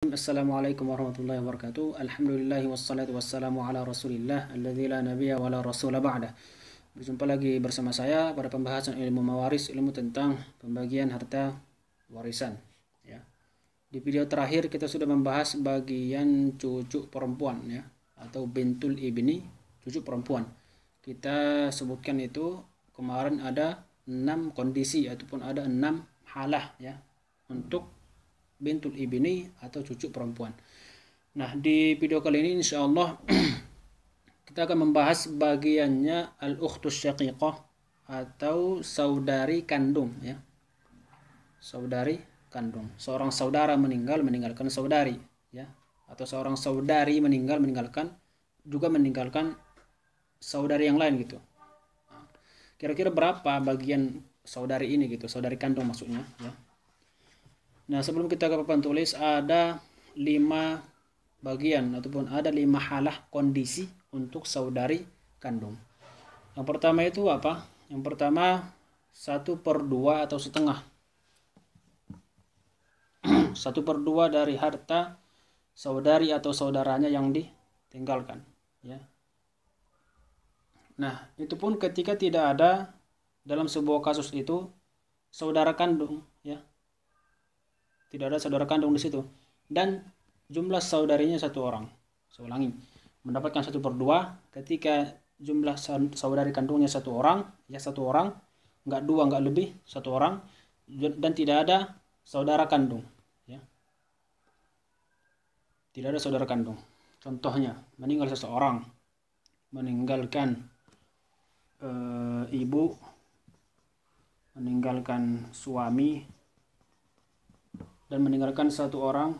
Assalamualaikum warahmatullahi wabarakatuh. Alhamdulillahi wassalatu wassalamu ala rasulillah alladzi la nabiyya wa la rasula ba'dah. Berjumpa lagi bersama saya pada pembahasan ilmu mawaris, ilmu tentang pembagian harta warisan ya. Di video terakhir kita sudah membahas bagian cucu perempuan ya, atau bintul ibni, cucu perempuan. Kita sebutkan itu kemarin ada 6 kondisi ataupun ada 6 halah ya untuk bintul ibni atau cucu perempuan. Nah, di video kali ini insyaallah kita akan membahas bagiannya al-ukhtus syaqiqah atau saudari kandung ya. Saudari kandung. Seorang saudara meninggalkan saudari ya, atau seorang saudari meninggalkan saudari yang lain gitu. Kira-kira berapa bagian saudari ini gitu, saudari kandung maksudnya ya. Nah, sebelum kita ke papan tulis ada 5 bagian ataupun ada 5 halah kondisi untuk saudari kandung. Yang pertama itu apa? Yang pertama 1/2 atau setengah. 1/2 dari harta saudari atau saudaranya yang ditinggalkan ya. Nah, itu pun ketika tidak ada dalam sebuah kasus itu saudara kandung ya. Tidak ada saudara kandung di situ dan jumlah saudarinya 1 orang. Saya ulangi, mendapatkan 1/2 ketika jumlah saudari kandungnya 1 orang ya, 1 orang, enggak 2 enggak lebih, 1 orang, dan tidak ada saudara kandung ya. Tidak ada saudara kandung. Contohnya meninggal seseorang, meninggalkan ibu, meninggalkan suami, dan meninggalkan 1 orang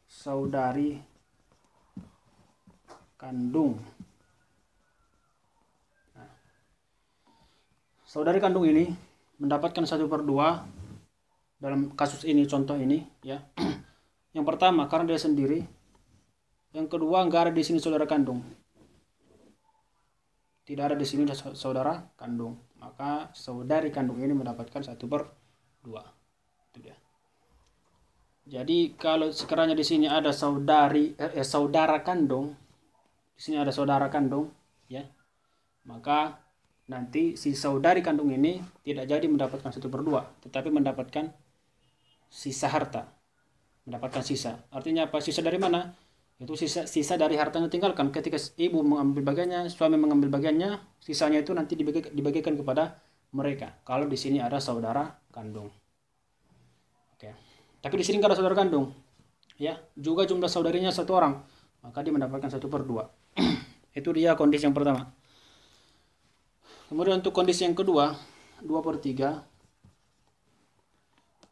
saudari kandung. Nah, saudari kandung ini mendapatkan 1/2 dalam kasus ini, contoh ini ya. Yang pertama karena dia sendiri, yang kedua enggak ada di sini saudara kandung, tidak ada di sini saudara kandung, maka saudari kandung ini mendapatkan 1/2. Itu dia. Jadi kalau sekiranya di sini ada saudara kandung, di sini ada saudara kandung ya, maka nanti si saudari kandung ini tidak jadi mendapatkan 1/2, tetapi mendapatkan sisa harta, mendapatkan sisa. Artinya apa? Sisa dari mana? Itu sisa dari harta yang ditinggalkan. Ketika ibu mengambil bagiannya, suami mengambil bagiannya, sisanya itu nanti dibagikan kepada mereka. Kalau di sini ada saudara kandung. Oke. Tapi di sini nggak ada saudara kandung, ya. Juga jumlah saudarinya 1 orang, maka dia mendapatkan 1/2. Itu dia kondisi yang pertama. Kemudian untuk kondisi yang kedua, 2/3.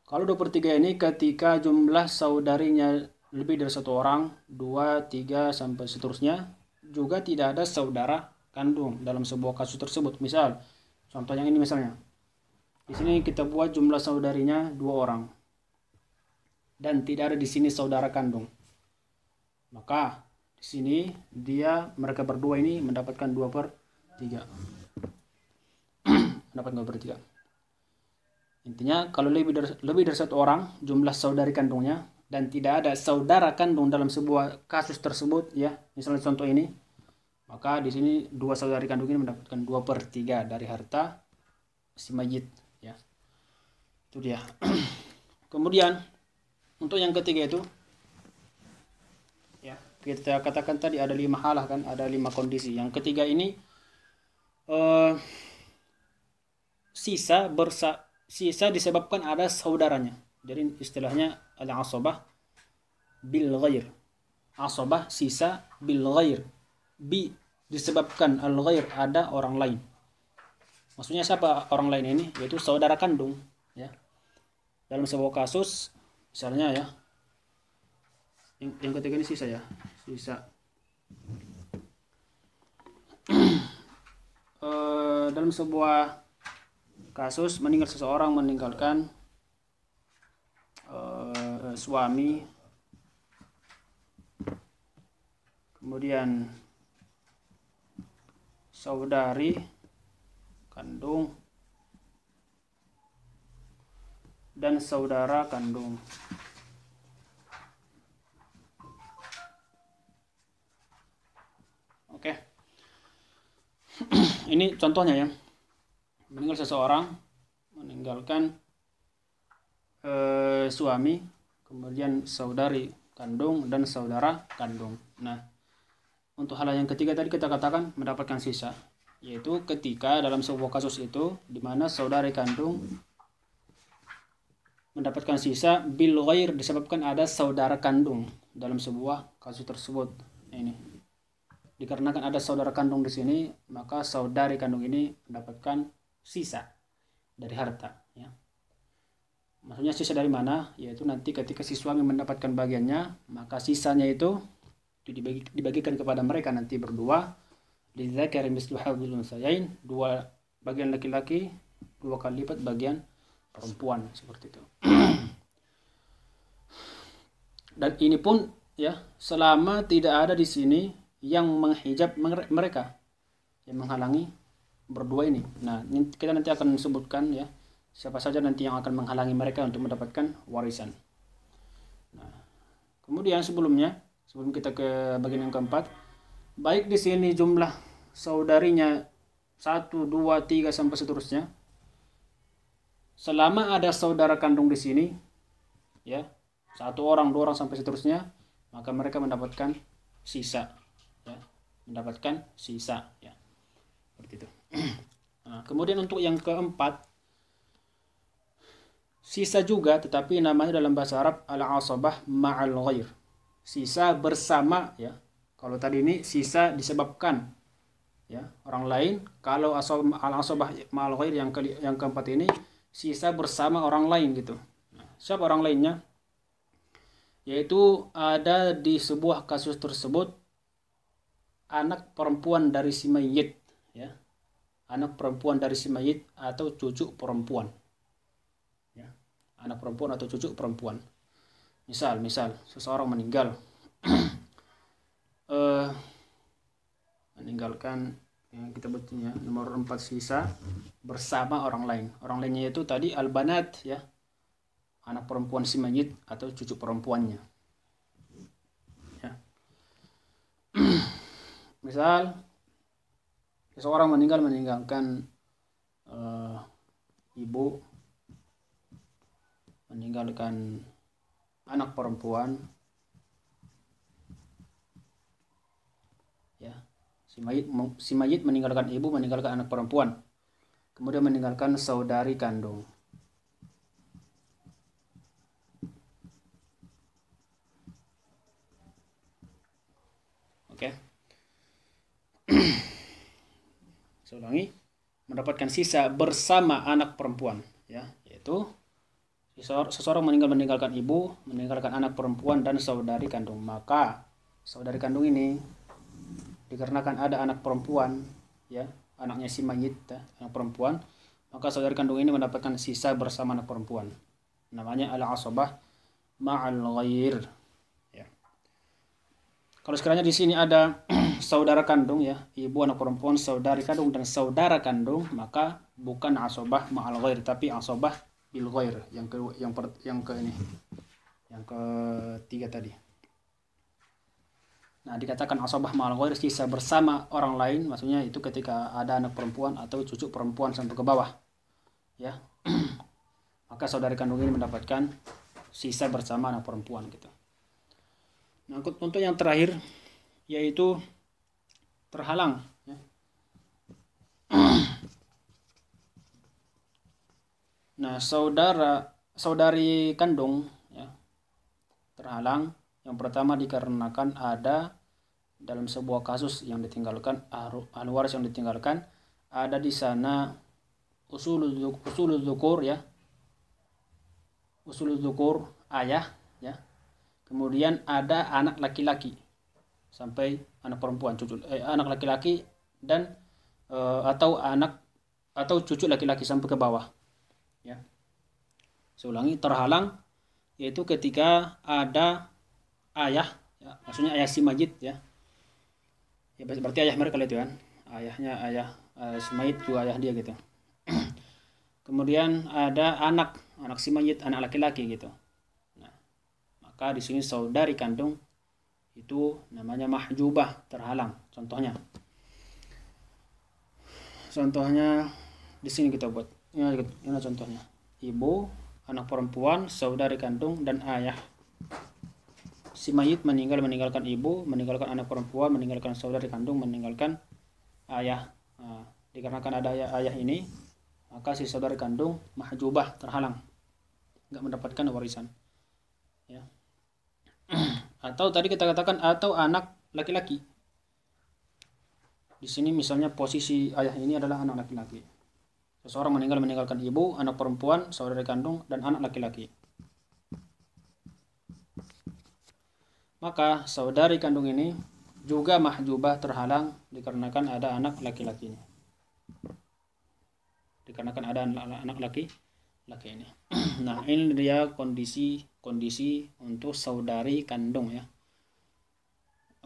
Kalau 2/3 ini ketika jumlah saudarinya lebih dari 1 orang, 2, 3 sampai seterusnya, juga tidak ada saudara kandung dalam sebuah kasus tersebut. Misal, contoh yang ini misalnya. Di sini kita buat jumlah saudarinya 2 orang. Dan tidak ada di sini saudara kandung. Maka di sini mereka berdua ini mendapatkan 2/3. Mendapatkan 2/3. Intinya kalau lebih dari 1 orang jumlah saudari kandungnya dan tidak ada saudara kandung dalam sebuah kasus tersebut ya, misalnya contoh ini, maka di sini 2 saudari kandung ini mendapatkan 2/3 dari harta si mayit ya. Itu dia. Kemudian untuk yang ketiga itu ya, kita katakan tadi ada 5 halah kan, ada 5 kondisi. Yang ketiga ini sisa disebabkan ada saudaranya. Jadi istilahnya al-asabah bil ghair. Asabah sisa bil ghair. Disebabkan al-ghair ada orang lain. Maksudnya siapa orang lain ini? Yaitu saudara kandung ya. Dalam sebuah kasus misalnya ya, yang ketiga ini sisa ya, sisa. Dalam sebuah kasus seseorang meninggalkan suami, kemudian saudari kandung, dan saudara kandung. ini contohnya ya, meninggal seseorang meninggalkan suami, kemudian saudari kandung dan saudara kandung. Nah, untuk hal yang ketiga tadi kita katakan mendapatkan sisa, yaitu ketika dalam sebuah kasus itu di mana saudari kandung mendapatkan sisa bil ghair, disebabkan ada saudara kandung dalam sebuah kasus tersebut. Ini dikarenakan ada saudara kandung di sini, maka saudari kandung ini mendapatkan sisa dari harta ya. Maksudnya sisa dari mana? Yaitu nanti ketika si suami mendapatkan bagiannya, maka sisanya itu dibagikan kepada mereka nanti berdua. Lidzakari mislu hadzil unsyayain, dua bagian laki-laki, dua kali lipat bagian perempuan, seperti itu. Dan ini pun ya, selama tidak ada di sini yang menghijab mereka, yang menghalangi berdua ini. Nah, kita nanti akan sebutkan ya, siapa saja nanti yang akan menghalangi mereka untuk mendapatkan warisan. Nah, kemudian sebelum kita ke bagian yang keempat, baik di sini jumlah saudarinya 1, 2, 3 sampai seterusnya, selama ada saudara kandung di sini ya, 1 orang, 2 orang sampai seterusnya, maka mereka mendapatkan sisa ya, mendapatkan sisa ya, seperti itu. Nah, kemudian untuk yang keempat, sisa juga, tetapi namanya dalam bahasa Arab al-asabah ma'al ghair, sisa bersama ya. Kalau tadi ini sisa disebabkan ya orang lain, kalau al-asabah ma'al ghair yang keempat ini sisa bersama orang lain gitu. Nah, siapa orang lainnya? Yaitu ada di sebuah kasus tersebut anak perempuan dari si mayit ya. Anak perempuan dari si mayit atau cucu perempuan. Ya. Anak perempuan atau cucu perempuan. Misal seseorang meninggal meninggalkan yang kita betulnya nomor 4 sisa bersama orang lain. Orang lainnya itu tadi albanat ya, anak perempuan si mayit atau cucu perempuannya. Ya. Misal seseorang meninggalkan ibu, meninggalkan anak perempuan ya. Si mayit meninggalkan ibu, meninggalkan anak perempuan, kemudian meninggalkan saudari kandung. Oke. Saya ulangi, mendapatkan sisa bersama anak perempuan ya, yaitu seseorang meninggalkan ibu, meninggalkan anak perempuan dan saudari kandung. Maka saudari kandung ini dikarenakan ada anak perempuan ya, anaknya si mayit ya, anak perempuan, maka saudari kandung ini mendapatkan sisa bersama anak perempuan. Namanya al-asabah ma'al ghair ya. Kalau sekiranya di sini ada saudara kandung ya, ibu, anak perempuan, saudari kandung dan saudara kandung, maka bukan asabah ma'al ghair, tapi asabah bil ghair, yang ketiga tadi. Nah, dikatakan asabah ma'al ghair, sisa bersama orang lain, maksudnya itu ketika ada anak perempuan atau cucu perempuan sampai ke bawah ya. Maka saudari kandung ini mendapatkan sisa bersama anak perempuan gitu. Nah, untuk yang terakhir yaitu terhalang ya. Nah, saudari kandung ya, terhalang. Yang pertama dikarenakan ada dalam sebuah kasus yang ditinggalkan, ahli waris yang ditinggalkan, ada di sana usulul dzukur ya, usulul dzukur ayah ya, kemudian ada anak laki-laki sampai anak perempuan, anak laki-laki dan atau cucu laki-laki sampai ke bawah ya. Saya ulangi, terhalang yaitu ketika ada ayah ya, maksudnya ayah si mayit ya. Ya berarti ayah mereka itu kan. Ayah si mayit juga ayah dia gitu. Kemudian ada anak si mayit, anak laki-laki gitu. Nah, maka di sini saudari kandung itu namanya mahjubah, terhalang. Contohnya contohnya di sini kita buat. Ini contohnya. Ibu, anak perempuan, saudari kandung, dan ayah. Si mayit meninggalkan ibu, meninggalkan anak perempuan, meninggalkan saudari kandung, meninggalkan ayah. Nah, dikarenakan ada ayah ini, maka si saudari kandung mahjubah, terhalang, nggak mendapatkan warisan. Ya. Atau tadi kita katakan atau anak laki-laki. Di sini misalnya posisi ayah ini adalah anak laki-laki. Seseorang meninggalkan ibu, anak perempuan, saudari kandung, dan anak laki-laki. Maka saudari kandung ini juga mahjubah, terhalang dikarenakan ada anak laki-lakinya. Dikarenakan ada anak laki-laki ini. Nah, ini dia kondisi untuk saudari kandung ya.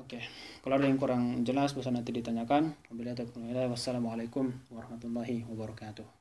Oke. Kalau ada yang kurang jelas bisa nanti ditanyakan. Wassalamualaikum warahmatullahi wabarakatuh.